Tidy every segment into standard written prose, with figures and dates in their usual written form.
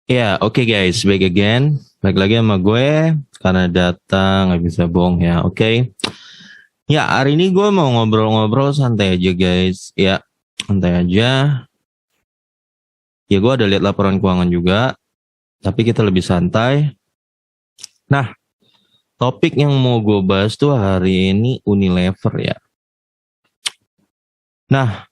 Ya, oke guys, back again. Baik lagi sama gue, karena data nggak bisa bohong ya, oke. Ya, hari ini gue mau ngobrol-ngobrol santai aja guys. Ya, santai aja. Ya, gue ada lihat laporan keuangan juga, tapi kita lebih santai. Nah, topik yang mau gue bahas tuh hari ini Unilever ya. Nah,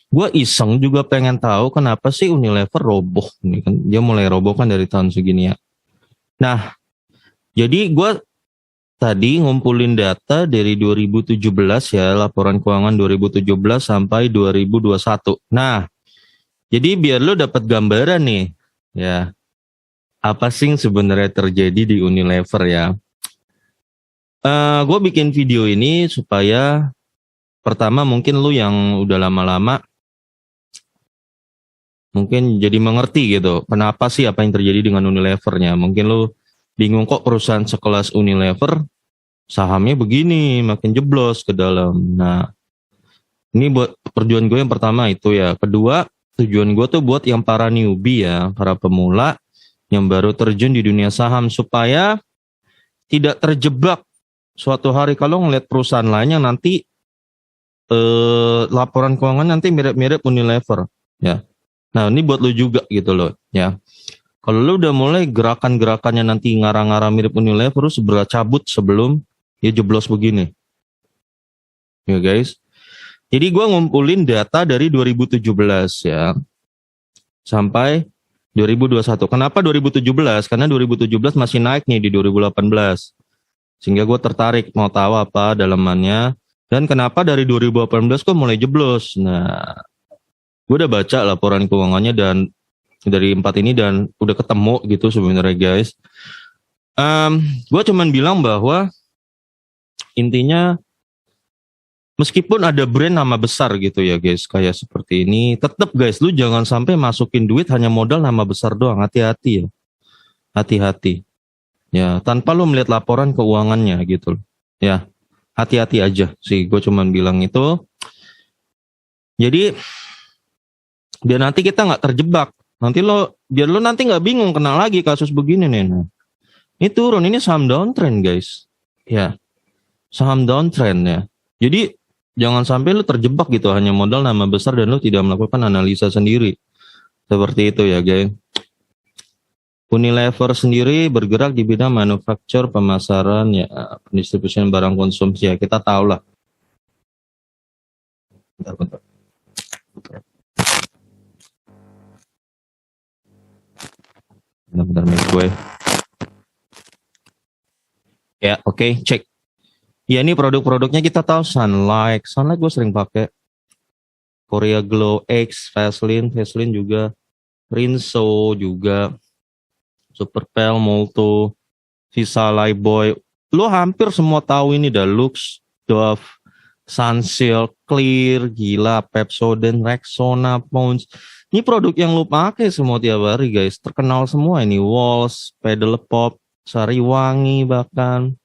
gue iseng juga pengen tahu kenapa sih Unilever roboh. Ini kan dia mulai roboh kan dari tahun segini ya. Nah, jadi gue tadi ngumpulin data dari 2017 ya, laporan keuangan 2017 sampai 2021. Nah, jadi biar lo dapat gambaran nih, ya, apa sih yang sebenarnya terjadi di Unilever ya. Gue bikin video ini supaya pertama mungkin lo yang udah lama-lama mungkin jadi mengerti gitu. Kenapa sih apa yang terjadi dengan Unilevernya. Mungkin lo bingung kok perusahaan sekelas Unilever sahamnya begini, makin jeblos ke dalam. Nah, ini buat perjuangan gue yang pertama itu ya. Kedua, tujuan gue tuh buat yang para newbie ya, para pemula yang baru terjun di dunia saham supaya tidak terjebak suatu hari kalau ngeliat perusahaan lain yang nanti laporan keuangan nanti mirip-mirip Unilever ya. Nah, ini buat lu juga gitu loh ya. Kalau lu udah mulai gerakan-gerakannya nanti ngarang-ngarang mirip Unilever, lu segera cabut sebelum dia jeblos begini. Ya guys. Jadi gue ngumpulin data dari 2017 ya sampai 2021. Kenapa 2017? Karena 2017 masih naik nih di 2018. Sehingga gue tertarik mau tahu apa dalamannya. Dan kenapa dari 2018 kok mulai jeblos. Nah, gue udah baca laporan keuangannya dan dari 4 ini dan udah ketemu gitu sebenarnya guys. Gue cuman bilang bahwa intinya meskipun ada brand nama besar gitu ya guys, kayak seperti ini, tetap guys, lu jangan sampai masukin duit hanya modal nama besar doang, hati-hati ya, hati-hati. Ya, tanpa lu melihat laporan keuangannya gitu. Ya, hati-hati aja sih, gue cuman bilang itu. Jadi, biar nanti kita nggak terjebak. Biar lo nanti nggak bingung kena lagi kasus begini nih. Nah, ini turun, ini saham downtrend guys. Ya, saham downtrend ya. Jadi, jangan sampai lu terjebak gitu hanya modal nama besar dan lu tidak melakukan analisa sendiri. Seperti itu ya, guys. Unilever sendiri bergerak di bidang manufaktur, pemasaran, ya, pendistribusian barang konsumsi ya. Kita tahu lah. Bentar. Bentar, gue. Ya, oke, cek. Ya, ini produk-produknya kita tahu Sunlight. Sunlight gue sering pakai. Korea Glow X, Vaseline juga, Rinso juga, Superpel, Molto, Visa Lifebuoy. Lo hampir semua tahu ini dah. Lux, Dove, Sunsilk, Clear, gila, Pepsodent, Rexona, Pond's. Ini produk yang lo pakai semua tiap hari guys. Terkenal semua ini. Walls, Pedal Pop, Sariwangi bahkan.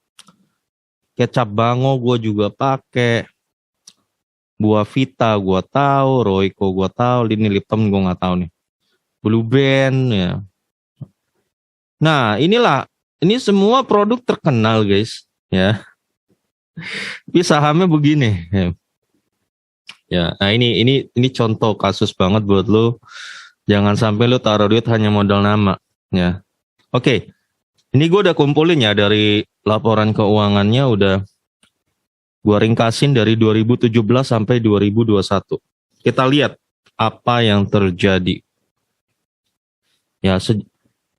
Kecap Bango gue juga pakai. Buah Vita gue tahu, Royco gue tahu, Lini Lipton gue nggak tahu nih. Blue Band ya. Nah, ini semua produk terkenal guys, ya. Tapi sahamnya begini. Ya, nah ini contoh kasus banget buat lo. Jangan sampai lo taruh duit hanya modal nama, ya. Oke. Ini gue udah kumpulin ya dari laporan keuangannya udah gue ringkasin dari 2017 sampai 2021. Kita lihat apa yang terjadi. Ya,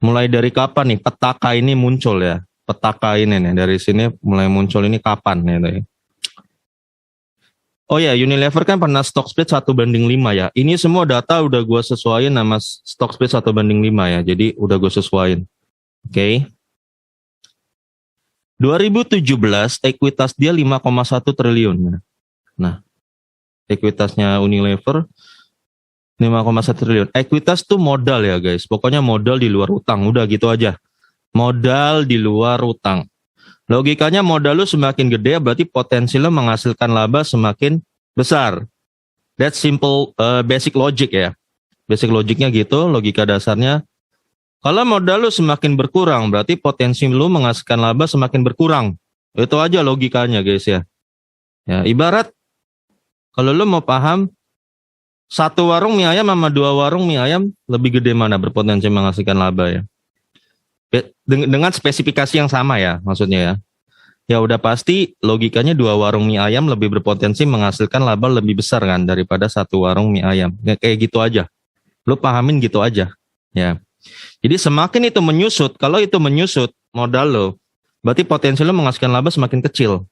mulai dari kapan nih petaka ini muncul ya? Petaka ini nih dari sini mulai muncul ini kapan ya? Oh ya, Unilever kan pernah stock split 1:5 ya. Ini semua data udah gue sesuaiin nama stock split 1:5 ya. Jadi udah gue sesuaiin. Oke. 2017 ekuitas dia 5,1 triliun. Nah, ekuitasnya Unilever 5,1 triliun. Ekuitas tuh modal ya guys. Pokoknya modal di luar utang. Udah gitu aja. Modal di luar utang. Logikanya modal lu semakin gede berarti potensi lu menghasilkan laba semakin besar. That's simple basic logic ya. Basic logiknya gitu, logika dasarnya. Kalau modal lu semakin berkurang, berarti potensi lu menghasilkan laba semakin berkurang. Itu aja logikanya guys ya. Ya, ibarat kalau lu mau paham, satu warung mie ayam sama dua warung mie ayam lebih gede mana berpotensi menghasilkan laba ya. Dengan spesifikasi yang sama ya, maksudnya ya. Ya udah pasti logikanya dua warung mie ayam lebih berpotensi menghasilkan laba lebih besar kan daripada satu warung mie ayam. Ya, kayak gitu aja. Lu pahamin gitu aja. Ya. Jadi semakin itu menyusut, kalau itu menyusut modal lo, berarti potensi lo menghasilkan laba semakin kecil.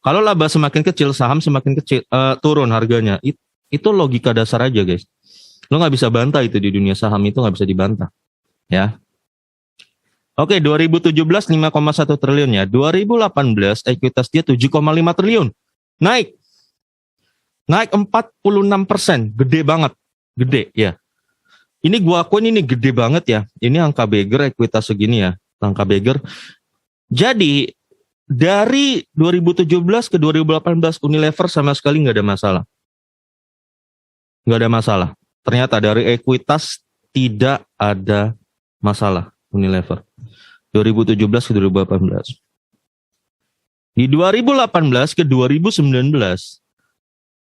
Kalau laba semakin kecil, saham semakin kecil, turun harganya. Itu logika dasar aja guys. Lo nggak bisa bantah itu di dunia saham, itu nggak bisa dibantah. Ya. Oke, 2017 5,1 triliun ya. 2018 ekuitas dia 7,5 triliun. Naik 46%, gede banget. Gede ya. Ini gua akuin ini gede banget ya. Ini angka Beger ekuitas segini ya. Angka Beger. Jadi dari 2017 ke 2018 Unilever sama sekali nggak ada masalah. Nggak ada masalah. Ternyata dari ekuitas tidak ada masalah Unilever. 2017 ke 2018. Di 2018 ke 2019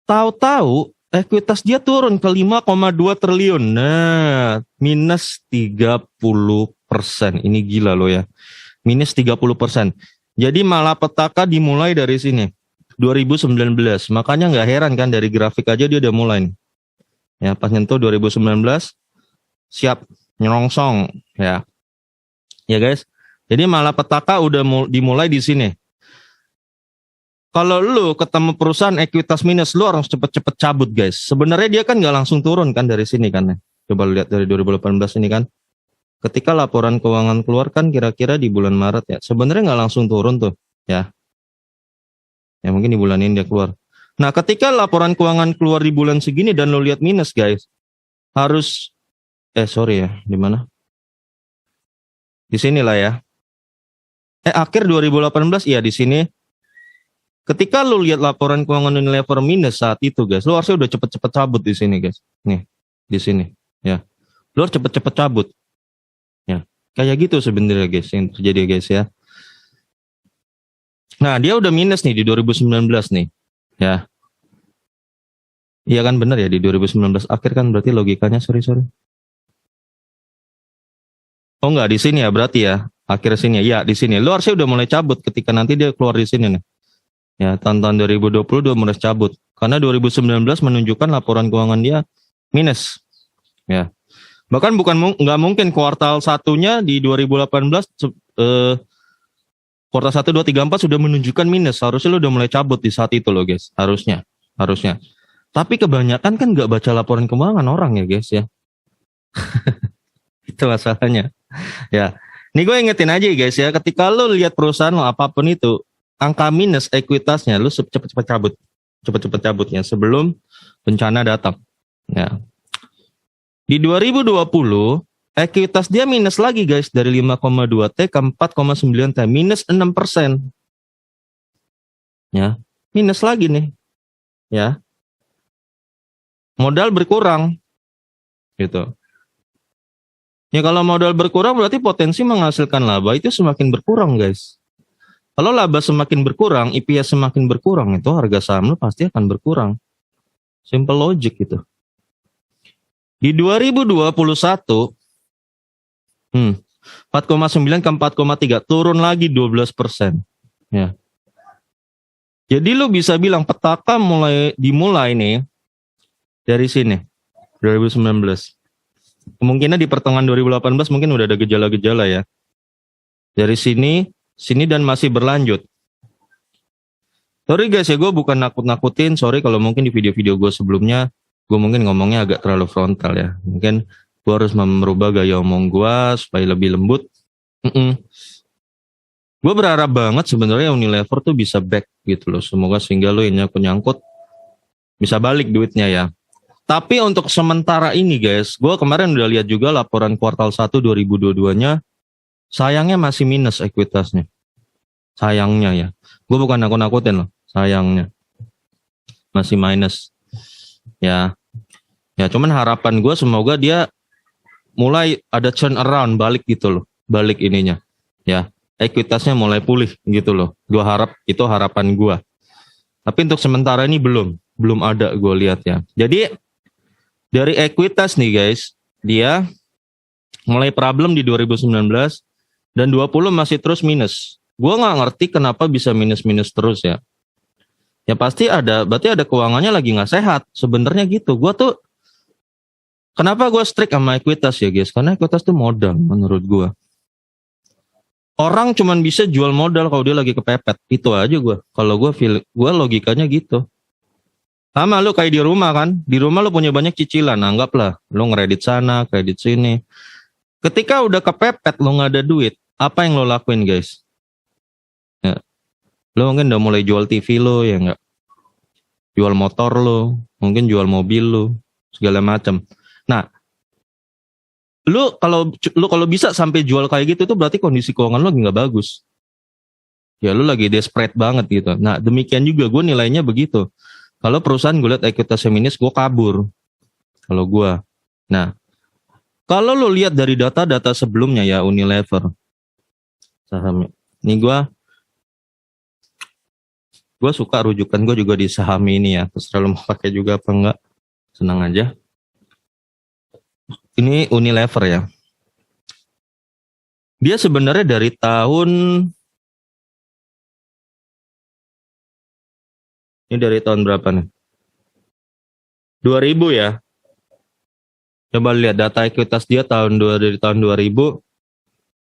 tahu-tahu ekuitas dia turun ke 5,2 triliun. Nah, minus 30%. Ini gila loh ya. Minus 30%. Jadi malapetaka dimulai dari sini. 2019. Makanya nggak heran kan dari grafik aja dia udah mulai. Ya, pas nyentuh 2019 siap nyerongsong ya. Ya guys. Jadi malapetaka udah dimulai di sini. Kalau lu ketemu perusahaan ekuitas minus, lu harus cepet-cepet cabut guys. Sebenarnya dia kan nggak langsung turun kan dari sini kan. Coba lihat dari 2018 ini kan. Ketika laporan keuangan keluar kan kira-kira di bulan Maret ya. Sebenarnya nggak langsung turun tuh ya. Ya mungkin di bulan ini dia keluar. Nah ketika laporan keuangan keluar di bulan segini dan lu lihat minus guys. Harus, sorry ya, di mana? Di sinilah ya. Akhir 2018 iya di sini. Ketika lu lihat laporan keuangan Unilever minus saat itu guys, lu harusnya udah cepet-cepet cabut di sini guys. Nih, di sini ya. Lu harus cepet-cepet cabut. Ya, kayak gitu sebenarnya guys yang terjadi guys ya. Nah, dia udah minus nih di 2019 nih. Ya. Iya kan benar ya di 2019 akhir kan berarti logikanya sorry. Oh enggak di sini ya berarti ya. Akhir sini ya di sini. Lu harusnya udah mulai cabut ketika nanti dia keluar di sini nih. Ya, tahun 2020 udah mulai cabut. Karena 2019 menunjukkan laporan keuangan dia minus. Ya. Bahkan nggak mungkin kuartal satunya di 2018 kuartal 1 2 3 4 sudah menunjukkan minus. Harusnya lu udah mulai cabut di saat itu loh, guys. Harusnya. Tapi kebanyakan kan nggak baca laporan keuangan orang ya, guys ya. Itu masalahnya. Ya. Ini gue ingetin aja guys ya, ketika lu lihat perusahaan lo apapun itu angka minus ekuitasnya lu cepet-cepet cabut ya sebelum bencana datang ya. Di 2020 ekuitas dia minus lagi guys dari 5,2 T ke 4,9 T, minus 6%. Ya, minus lagi nih. Ya. Modal berkurang. Gitu. Ya kalau modal berkurang berarti potensi menghasilkan laba itu semakin berkurang guys. Kalau laba semakin berkurang, EPS semakin berkurang, itu harga saham lu pasti akan berkurang. Simple logic gitu. Di 2021, 4,9 ke 4,3, turun lagi 12%. Ya. Jadi lu bisa bilang petaka dimulai nih dari sini, 2019. Kemungkinan di pertengahan 2018 mungkin udah ada gejala-gejala ya. Dari sini dan masih berlanjut. Sorry guys ya, gue bukan nakut-nakutin. Sorry kalau mungkin di video-video gue sebelumnya gue mungkin ngomongnya agak terlalu frontal ya. Mungkin gue harus merubah gaya omong gue supaya lebih lembut. Gue berharap banget sebenarnya Unilever tuh bisa back gitu loh. Semoga sehingga lo yang nyangkut bisa balik duitnya ya. Tapi untuk sementara ini guys, gue kemarin udah lihat juga laporan kuartal 1 2022-nya. Sayangnya masih minus ekuitasnya. Sayangnya ya. Gue bukan nakut-nakutin loh. Sayangnya. Masih minus. Ya. Ya cuman harapan gue semoga dia mulai ada turn around, balik gitu loh, balik ininya, ya, ekuitasnya mulai pulih gitu loh. Gua harap itu harapan gua. Tapi untuk sementara ini belum ada gue lihat ya. Jadi dari ekuitas nih guys, dia mulai problem di 2019 dan 20 masih terus minus. Gue nggak ngerti kenapa bisa minus-minus terus ya. Ya pasti berarti ada keuangannya lagi nggak sehat. Sebenarnya gitu. Gue tuh kenapa gue strict sama ekuitas ya guys? Karena ekuitas tuh modal menurut gue. Orang cuman bisa jual modal kalau dia lagi kepepet. Itu aja gue. Kalau gue logikanya gitu. Sama lu kayak di rumah kan. Di rumah lu punya banyak cicilan. Anggaplah lu ngeredit sana, kredit sini. Ketika udah kepepet lu nggak ada duit. Apa yang lo lakuin guys? Ya. Lu mungkin udah mulai jual TV lu ya nggak? Jual motor lu. Mungkin jual mobil lu. Segala macam. Nah. Lu kalau bisa sampai jual kayak gitu tuh berarti kondisi keuangan lu lagi nggak bagus. Ya lu lagi desperate banget gitu. Nah demikian juga gue nilainya begitu. Kalau perusahaan gue lihat ekuitasnya minus, gue kabur. Kalau gue. Nah kalau lu lihat dari data-data sebelumnya ya Unilever sahamnya. Ini gue suka rujukan gue juga di saham ini ya. Terserah lu mau pakai juga apa enggak. Senang aja. Ini Unilever ya. Dia sebenarnya dari tahun ini dari tahun berapa nih? 2000 ya. Coba lihat data ekuitas dia dari tahun 2000.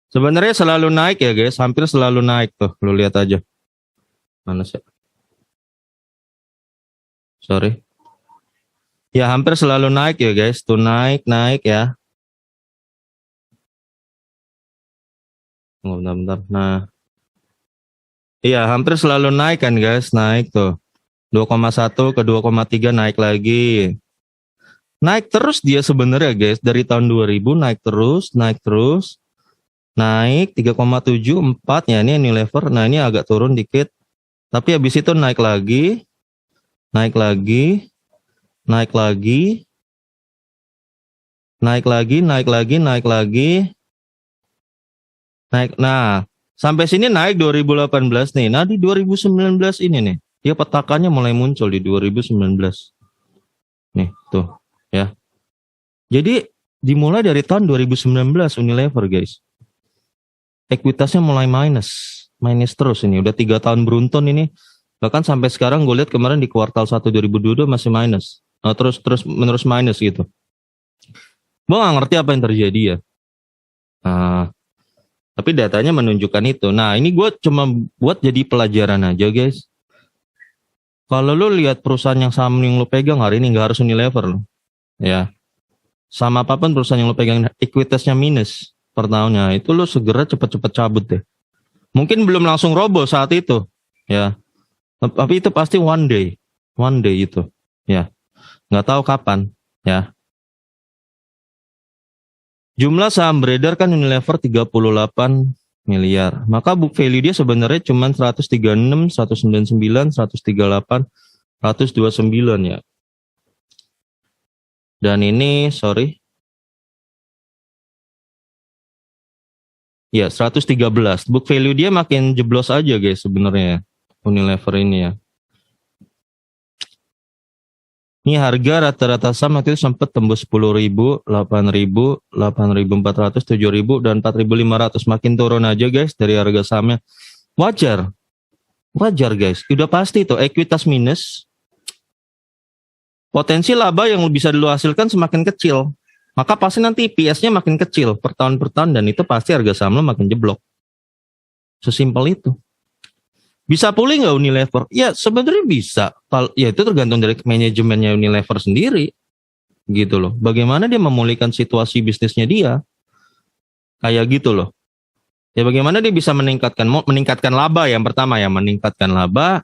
Sebenarnya selalu naik ya guys, hampir selalu naik tuh. Lu lihat aja. Mana sih? Sorry. Ya hampir selalu naik ya guys, tuh naik ya. Bentar. Nah, iya hampir selalu naik kan guys, naik tuh 2,1 ke 2,3 naik lagi, naik terus dia sebenarnya guys dari tahun 2000 naik terus, naik 3,7 4 ya ini Unilever. Nah ini agak turun dikit, tapi habis itu naik lagi. Naik. Nah, sampai sini naik 2018 nih. Nah, di 2019 ini nih, dia petakannya mulai muncul di 2019. Nih, tuh, ya. Jadi, dimulai dari tahun 2019 Unilever, guys. Ekuitasnya mulai minus terus ini. Udah 3 tahun beruntun ini. Bahkan sampai sekarang gue lihat kemarin di kuartal 1 2022 masih minus. Terus menerus minus gitu. Gue gak ngerti apa yang terjadi ya. Tapi datanya menunjukkan itu. Nah ini gue cuma buat jadi pelajaran aja guys. Kalau lu lihat perusahaan yang saham yang lu pegang hari ini gak harus Unilever lo. Ya. Sama apapun perusahaan yang lu pegang ekuitasnya minus per tahunnya. Itu lu segera cepet-cepet cabut deh. Mungkin belum langsung roboh saat itu. Ya. Tapi itu pasti one day itu, ya, nggak tahu kapan, ya. Jumlah saham beredar kan Unilever 38 miliar, maka book value dia sebenarnya cuma 136, 199, 138, 129 ya. Dan ini, ya 113. Book value dia makin jeblos aja guys sebenarnya. Unilever ini ya. Ini harga rata-rata saham waktu itu sempat tembus 10.000, 8.000, 8.400, 7.000 dan 4.500. Makin turun aja guys dari harga sahamnya. Wajar guys. Udah pasti tuh ekuitas minus. Potensi laba yang bisa lu hasilkan semakin kecil. Maka pasti nanti EPS-nya makin kecil per tahun dan itu pasti harga saham lu makin jeblok. Sesimpel itu. Bisa pulih nggak Unilever? Ya sebenarnya bisa. Ya itu tergantung dari manajemennya Unilever sendiri, gitu loh. Bagaimana dia memulihkan situasi bisnisnya dia, kayak gitu loh. Ya bagaimana dia bisa meningkatkan laba yang pertama ya, meningkatkan laba.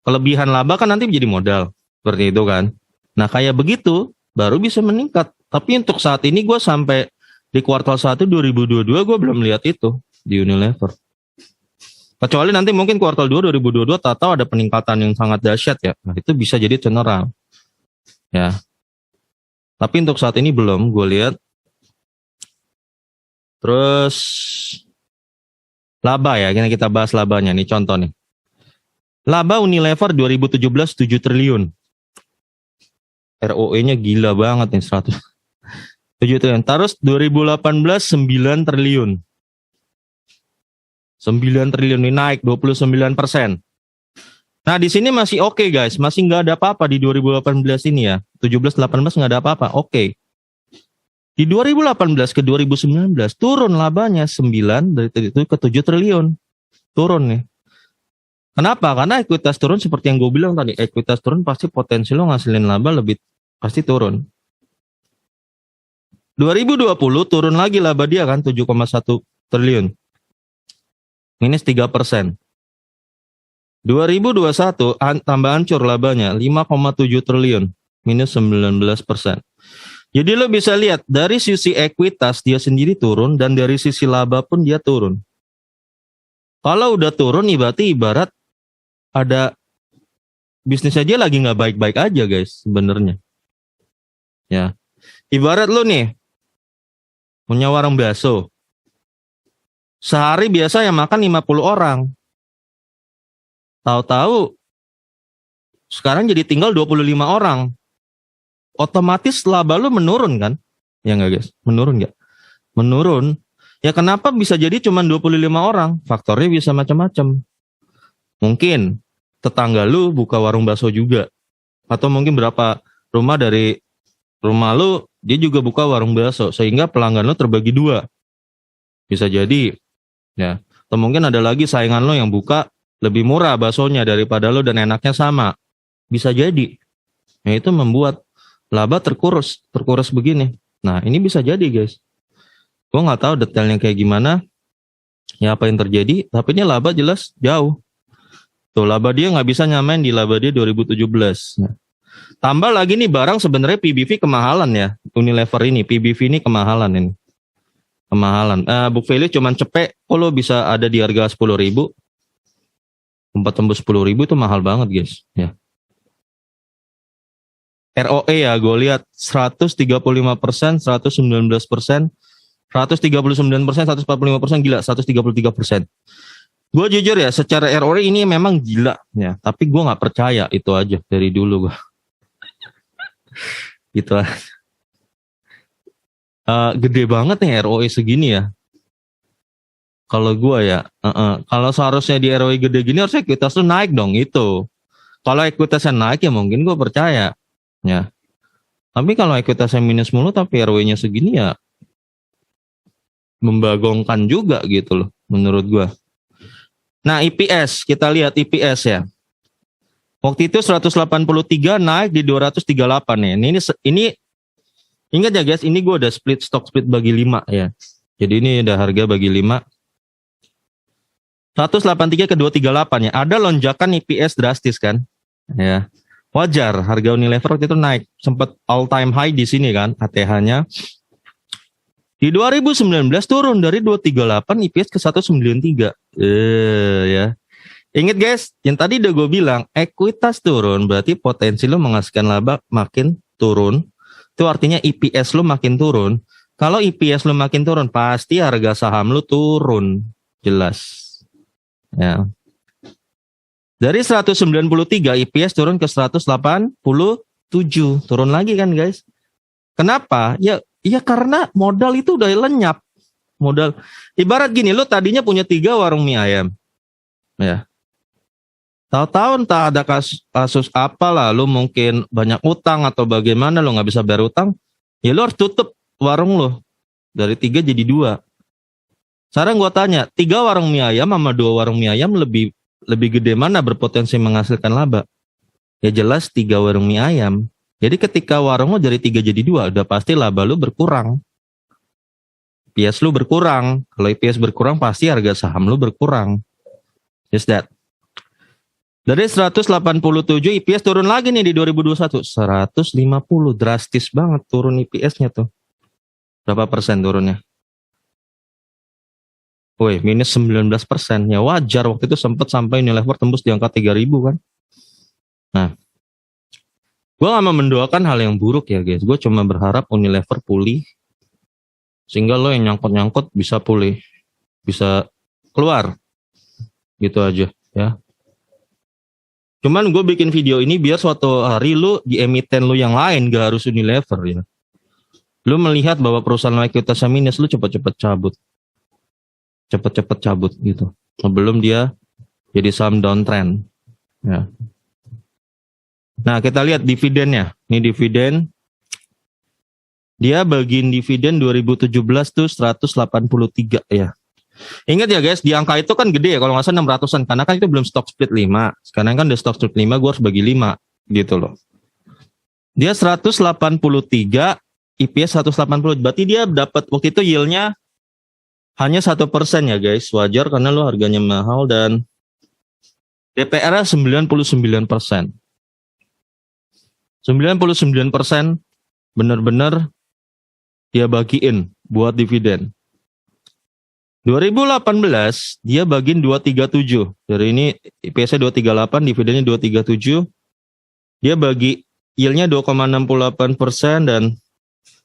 Kelebihan laba kan nanti menjadi modal, seperti itu kan. Nah kayak begitu baru bisa meningkat. Tapi untuk saat ini gue sampai di kuartal 1 2022 gue belum lihat itu di Unilever. Kecuali nanti mungkin kuartal 2 2022 tahu ada peningkatan yang sangat dahsyat ya. Nah, itu bisa jadi turnaround. Ya. Tapi untuk saat ini belum gue lihat Terus laba ya, kita bahas labanya nih, contoh nih. Laba Unilever 2017 7 triliun. ROE-nya gila banget nih, 7 triliun. Terus 2018 9 triliun. 9 triliun ini naik 29%. Nah, di sini masih oke, guys. Masih nggak ada apa-apa di 2018 ini ya. 17-18 nggak ada apa-apa. Oke. Di 2018 ke 2019 turun labanya 9 dari itu ke 7 triliun. Turun nih. Kenapa? Karena ekuitas turun seperti yang gue bilang tadi. Ekuitas turun pasti potensi lo ngasilin laba lebih pasti turun. 2020 turun lagi laba dia kan 7,1 triliun. Minus 3%. 2021 tambah hancur labanya 5,7 triliun. Minus 19%. Jadi lo bisa lihat dari sisi ekuitas dia sendiri turun dan dari sisi laba pun dia turun. Kalau udah turun berarti ibarat ada bisnisnya dia lagi nggak baik-baik aja guys sebenarnya. Ya, ibarat lo nih punya warung bakso. Sehari biasa yang makan 50 orang. Tahu-tahu sekarang jadi tinggal 25 orang. Otomatis laba lu menurun kan? Ya nggak guys? Menurun nggak? Menurun. Ya kenapa bisa jadi cuma 25 orang? Faktornya bisa macam-macam. Mungkin tetangga lu buka warung bakso juga. Atau mungkin berapa rumah dari rumah lu dia juga buka warung bakso. Sehingga pelanggan lu terbagi dua. Bisa jadi. Ya. Atau mungkin ada lagi saingan lu yang buka lebih murah baksonya daripada lu dan enaknya sama. Bisa jadi. Nah itu membuat laba terkurus begini. Nah ini bisa jadi guys. Gue nggak tahu detailnya kayak gimana. Ya apa yang terjadi. Tapi ini laba jelas jauh. Tuh laba dia nggak bisa nyamain di laba dia 2017. Nah, tambah lagi nih barang sebenarnya PBV kemahalan ya. Unilever ini PBV ini kemahalan ini. Kemahalan. Book value cuman cepet. Oh lo bisa ada di harga 10.000. Tempat tembus 10.000 itu mahal banget guys. Ya. ROE ya, gue lihat 135%, 119%, 139%, 145%, gila, 133%. Gue jujur ya, secara ROE ini memang gila ya, tapi gue nggak percaya itu aja dari dulu gue. Gitu aja. Gede banget nih ROE segini ya. Kalau gue ya, kalau seharusnya di ROE gede gini harusnya ekuitas tuh naik dong itu. Kalau ekuitasnya naik ya mungkin gue percaya. Ya, tapi kalau ekuitasnya minus mulu tapi ROE-nya segini ya membagongkan juga gitu loh menurut gua. Nah EPS, kita lihat EPS ya. Waktu itu 183 naik di 238 ya. Ini ingat ya guys, ini gua udah split bagi 5 ya. Jadi ini udah harga bagi 5. 183 ke 238 ya. Ada lonjakan EPS drastis kan? Ya. Wajar, harga Unilever waktu itu naik, sempat all time high di sini kan, ATH-nya. Di 2019 turun dari 238 IPS ke 193. Ya. Ingat guys, yang tadi udah gue bilang, ekuitas turun berarti potensi lo menghasilkan laba makin turun. Itu artinya IPS lo makin turun. Kalau IPS lo makin turun, pasti harga saham lo turun. Jelas. Ya. Dari 193 IPS turun ke 187. Turun lagi kan guys. Kenapa? Ya karena modal itu udah lenyap. Modal. Ibarat gini, lo tadinya punya 3 warung mie ayam. Ya. Tahu-tahu entah ada kasus apa lah. Lo mungkin banyak utang atau bagaimana lo gak bisa bayar utang. Ya lo harus tutup warung lo. Dari 3 jadi 2. Sekarang gue tanya, 3 warung mie ayam sama 2 warung mie ayam lebih gede mana berpotensi menghasilkan laba? Ya jelas 3 warung mie ayam. Jadi ketika warung lo dari 3 jadi 2, udah pasti laba lo berkurang. IPS lo berkurang. Kalau IPS berkurang pasti harga saham lo berkurang. Just that. Dari 187 IPS turun lagi nih di 2021. 150, drastis banget turun IPS-nya tuh. Berapa persen turunnya? Woi, minus 19%. Ya wajar, waktu itu sempat sampai Unilever tembus di angka 3.000 kan. Nah, gue gak mau mendoakan hal yang buruk ya guys. Gue cuma berharap Unilever pulih. Sehingga lo yang nyangkut-nyangkut bisa pulih, bisa keluar. Gitu aja ya. Cuman gue bikin video ini biar suatu hari lu di emiten lu yang lain, gak harus Unilever ya. Lu melihat bahwa perusahaan ekuitasnya minus, lu cepet-cepet cabut. Cepet-cepet cabut gitu. Sebelum dia jadi saham downtrend. Ya. Nah, kita lihat dividennya. Ini dividen. Dia bagiin dividen 2017 tuh 183 ya. Ingat ya guys, di angka itu kan gede ya, kalau nggak salah 600-an. Karena kan itu belum stock split 5. Sekarang kan udah stock split 5, gue harus bagi 5. Gitu loh. Dia 183, IPS 180. Berarti dia dapat waktu itu yieldnya hanya 1% ya guys. Wajar karena lo harganya mahal dan DPR-nya 99%. 99% benar-benar dia bagiin buat dividen. 2018 dia bagiin 237. Dari ini IPS-nya 238, dividennya 237. Dia bagi yield-nya 2,68% dan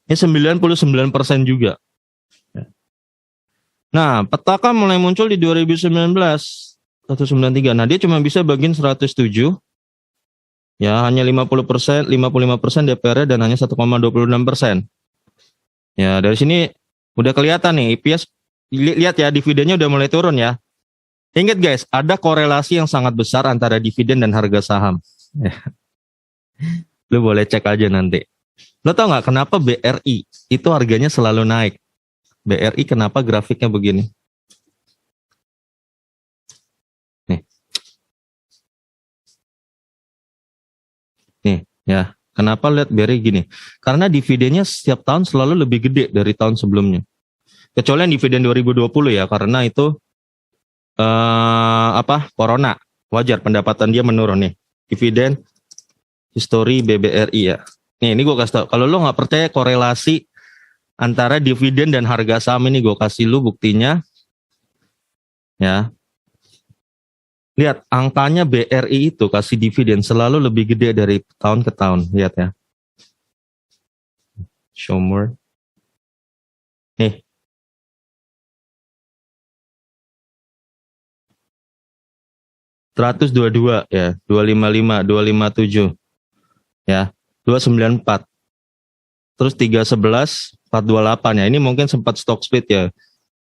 ini 99% juga. Nah, petaka mulai muncul di 2019, 193. Nah, dia cuma bisa bagiin 107. Ya, hanya 50%, 55% DPR dan hanya 1,26%. Ya, dari sini udah kelihatan nih IPS. Lihat ya, dividennya udah mulai turun ya. Ingat guys, ada korelasi yang sangat besar antara dividen dan harga saham. Lu boleh cek aja nanti. Lo tau nggak kenapa BRI itu harganya selalu naik? BRI kenapa grafiknya begini? Nih, ya. Kenapa lihat BRI gini? Karena dividennya setiap tahun selalu lebih gede dari tahun sebelumnya. Kecuali yang dividen 2020 ya, karena itu corona. Wajar pendapatan dia menurun nih. Dividen history BBRI ya. Nih, ini gue kasih tau. Kalau lo nggak percaya korelasi antara dividen dan harga saham ini, gue kasih lu buktinya. Ya. Lihat, angkanya BRI itu kasih dividen selalu lebih gede dari tahun ke tahun. Lihat ya. Show more. Nih. $122 ya, 255, 257. Ya, 294. Terus 311, 428 ya. Ini mungkin sempat stock split ya.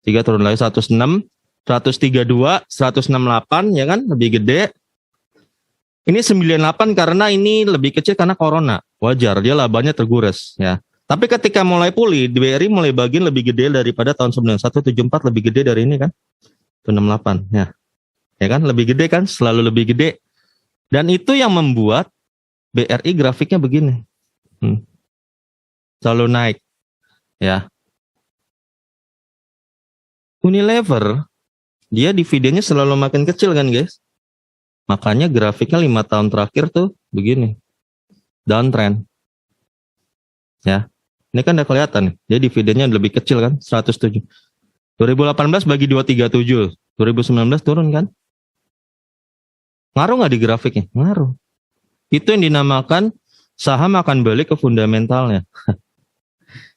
3 turun lagi 106, 132, 168 ya kan, lebih gede. Ini 98 karena ini lebih kecil karena corona. Wajar, dia labanya tergores ya. Tapi ketika mulai pulih, BRI mulai bagian lebih gede daripada tahun sebelumnya. 174 lebih gede dari ini kan. 168 ya. Ya kan, lebih gede kan, selalu lebih gede. Dan itu yang membuat BRI grafiknya begini. Selalu naik. Ya. Unilever, dia dividennya selalu makin kecil kan guys. Makanya grafiknya 5 tahun terakhir tuh begini. Downtrend. Ya. Ini kan udah kelihatan nih. Dia dividennya lebih kecil kan, 107. 2018 bagi 237. 2019 turun kan. Ngaruh nggak di grafiknya? Ngaruh. Itu yang dinamakan saham akan balik ke fundamentalnya.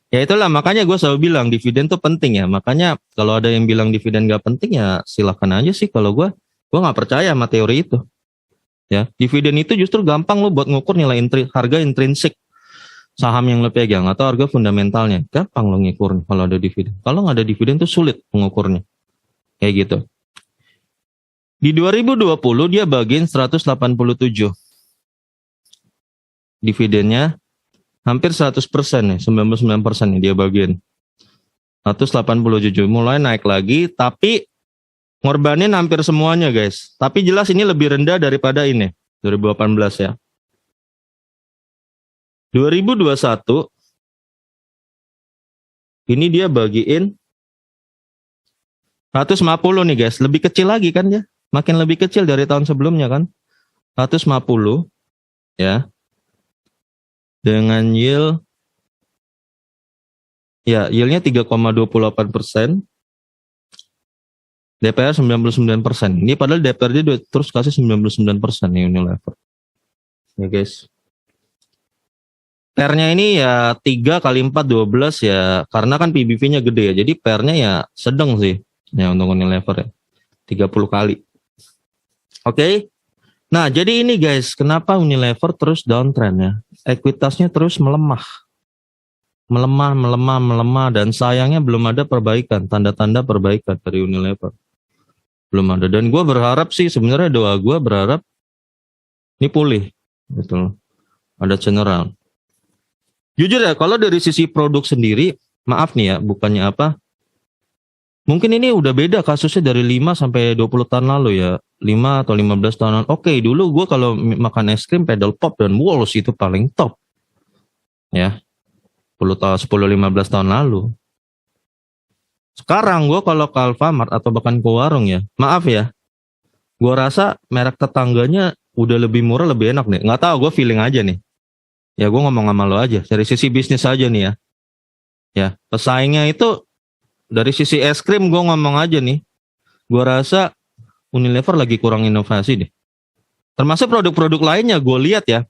Ya itulah, makanya gue selalu bilang dividen tuh penting ya. Makanya kalau ada yang bilang dividen gak penting ya silahkan aja sih. Kalau gue gak percaya sama teori itu. Ya, dividen itu justru gampang lo buat ngukur nilai harga intrinsik saham yang lo pegang atau harga fundamentalnya. Gampang lo ngukur kalau ada dividen. Kalau nggak ada dividen tuh sulit mengukurnya. Kayak gitu. Di 2020 dia bagiin 187. Dividennya hampir 100% nih, 99% nih dia bagian. 187 mulai naik lagi, tapi ngorbanin hampir semuanya guys. Tapi jelas ini lebih rendah daripada ini, 2018 ya. 2021, ini dia bagiin 150 nih guys, lebih kecil lagi kan ya. Makin lebih kecil dari tahun sebelumnya kan. 150 ya. Dengan yield ya, yieldnya 3,28%. DPR 99%. Ini padahal DPR dia terus kasih 99% nih Unilever. Ya guys. pairnya ini ya 3 kali 4 12 ya, karena kan PBV-nya gede ya. Jadi pairnya ya sedang sih. Ya untuk Unilever ya. 30 kali. Oke. Nah, jadi ini guys, kenapa Unilever terus downtrend ya? Ekuitasnya terus melemah. Melemah dan sayangnya belum ada perbaikan, tanda-tanda perbaikan dari Unilever. Belum ada. Dan gue berharap sih, sebenarnya doa gue berharap ini pulih gitu loh. Ada turnaround. Jujur ya, kalau dari sisi produk sendiri, maaf nih ya, bukannya apa, mungkin ini udah beda kasusnya dari 5 sampai 20 tahun lalu ya. 5 atau 15 tahun lalu. Oke, dulu gue kalau makan es krim Pedal Pop dan Walls itu paling top. Ya. 10-15 tahun lalu. Sekarang gue kalau ke Alfamart atau bahkan ke warung ya, maaf ya, gue rasa merek tetangganya udah lebih murah, lebih enak nih. Nggak tahu, gue feeling aja nih. Ya gue ngomong sama lo aja, dari sisi bisnis aja nih ya. Ya, pesaingnya itu dari sisi es krim gue ngomong aja nih. Gue rasa Unilever lagi kurang inovasi deh. Termasuk produk-produk lainnya gue lihat ya,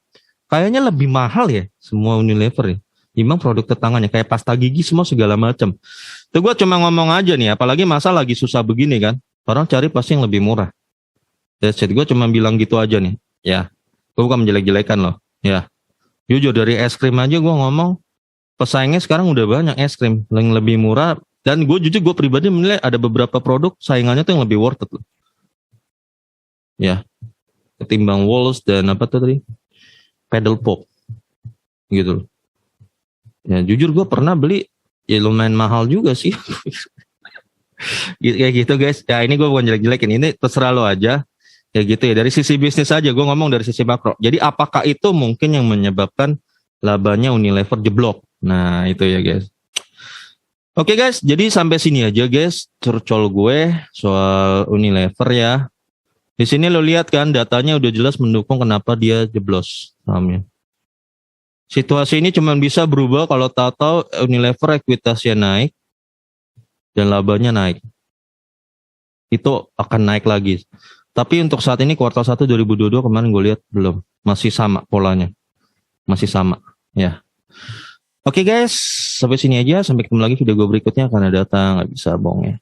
kayaknya lebih mahal ya semua Unilever ya. Memang produk tetangganya kayak pasta gigi semua segala macam. Itu gue cuma ngomong aja nih, apalagi masa lagi susah begini kan. Orang cari pasti yang lebih murah. That's it. Gue cuma bilang gitu aja nih. Ya, gue bukan menjelek-jelekan loh. Ya, jujur dari es krim aja gue ngomong, pesaingnya sekarang udah banyak es krim yang lebih murah. Dan gue jujur, gue pribadi menilai ada beberapa produk saingannya tuh yang lebih worth it loh. Ya, ketimbang Walls dan apa tuh tadi, Pedal Pop gitu loh. Ya jujur gue pernah beli, ya lumayan mahal juga sih. Kayak gitu guys. Ya ini gue bukan jelek-jelekin, ini terserah lo aja. Ya gitu ya, dari sisi bisnis aja gue ngomong dari sisi makro. Jadi apakah itu mungkin yang menyebabkan labanya Unilever jeblok? Nah itu ya guys. Oke guys, jadi sampai sini aja guys curcol gue soal Unilever ya. Di sini lo lihat kan datanya udah jelas mendukung kenapa dia jeblos sahamnya. Situasi ini cuma bisa berubah kalau tahu-tahu Unilever ekuitasnya naik dan labanya naik. Itu akan naik lagi. Tapi untuk saat ini kuartal 1 2022 kemarin gue lihat belum. Masih sama polanya. Masih sama. Ya. Oke guys, sampai sini aja. Sampai ketemu lagi video gue berikutnya karena data nggak bisa bohong ya.